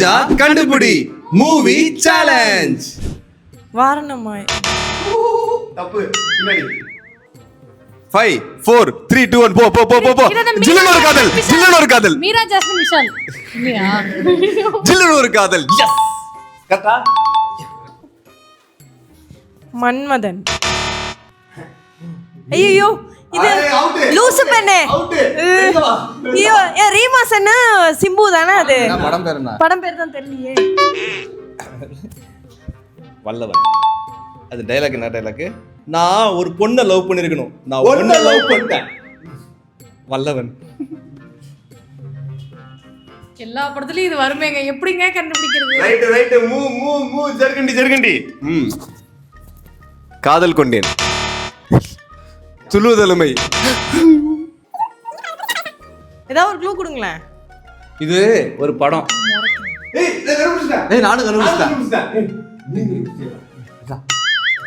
தெரிஞ்சா கண்டுபிடி movie challenge. வாரணமாய். தப்பு. பின்னாடி 5 4 3 2 1 போ போ போ போ. ஜில்லுனு ஒரு காதல், ஜில்லுனு ஒரு காதல். மீரா ஜாஸ்மின் விஷால் இல்லையா? ஜில்லுனு ஒரு காதல். எஸ் கரெக்ட்டா? மன்மதன். ஐயோ இது லூசு பெண்ணே. ஐயோ ரீமா சென்னா சிம்பு தானே அது? படம் பேர் என்ன? படம் பேர் தான் தெரியலையே. வல்லவன். அது டயலாக் என்ன டயலாக்? நான் ஒரு பொண்ணை லவ் பண்ணிருக்கணும். நான் பொண்ணை லவ் பண்ணிட்டேன். வல்லவன். எல்லா படத்துலயும் இது வருமேங்க, எப்படிங்க கண்டுபிடிக்கிறது? ரைட் ரைட் மூ மூ மூ ஜர்கண்டி ஜர்கண்டி. காதல் கொண்டேன். சொல்லுவதலுமை. ஏதாவது ஒரு க்ளூ கொடுங்களேன். இது ஒரு படம். நானும் கண்டுபிடிச்சிட்டேன்.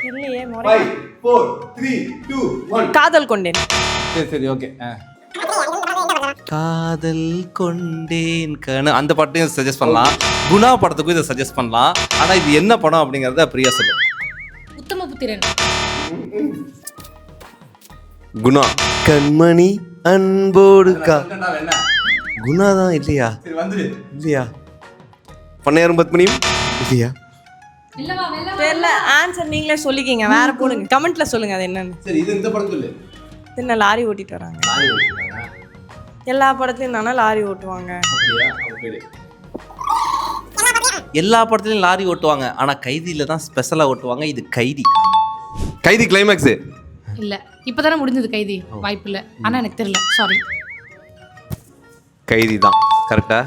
தெரியலையே. 5 4 3 2 1 காதல் கொண்டேன். சரி ஓகே. காதல் கொண்டேன் கண்ணு அந்த படத்தையும் சஜஸ்ட் பண்ணலாம். குணா படத்துக்கும் இதை சஜஸ்ட் பண்ணலாம். ஆனா இது என்ன படம் அப்படிங்கறத பிரியா சொல்லும். உத்தம புத்திரன். குணா. கண்மணி அன்போடு குணா தான் இல்லையா? இல்லையா? பண்ணையாரும் பத்மினியும் இல்லையா? தெரியல. ஆன்சர் நீங்களே சொல்லிக்கிங்க. வேற போடுங்க, கமெண்ட்ல சொல்லுங்க அது என்னன்னு. சரி இது இந்த படம் சொல்லு. என்ன லாரி ஓட்டிட்டு வராங்க? எல்லா படத்துலயும் தானே லாரி ஓட்டுவாங்க. எல்லா படத்துலயும் லாரி ஓட்டுவாங்க, ஆனா கைதியில தான் ஸ்பெஷலா ஓட்டுவாங்க. இது கைதி. கைதி கிளைமேக்ஸ் இல்ல, இப்பதானே முடிஞ்சது கைதி. வாய்ப்பு இல்ல, ஆனா எனக்கு தெரியல, சாரி. கைதி தான் கரெக்டா?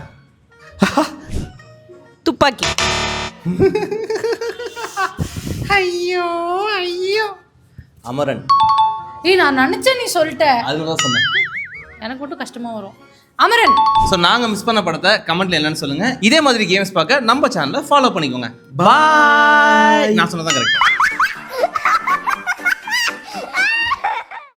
துப்பாக்கி. ஐயோ ஐயோ. அமரன். நான் நினைச்சேன் நீ சொல்லிட்ட. அதுதான் சொன்னேன். எனக்கு மட்டும் கஷ்டமா வரும். அமரன். ஸோ நாங்கள் மிஸ் பண்ண படத்தை கமெண்ட்ல என்னன்னு சொல்லுங்க. இதே மாதிரி கேம்ஸ் பார்க்க நம்ம சேனலை ஃபாலோ பண்ணிக்கோங்க. பாய். நான் சொன்னதான் கரெக்ட்.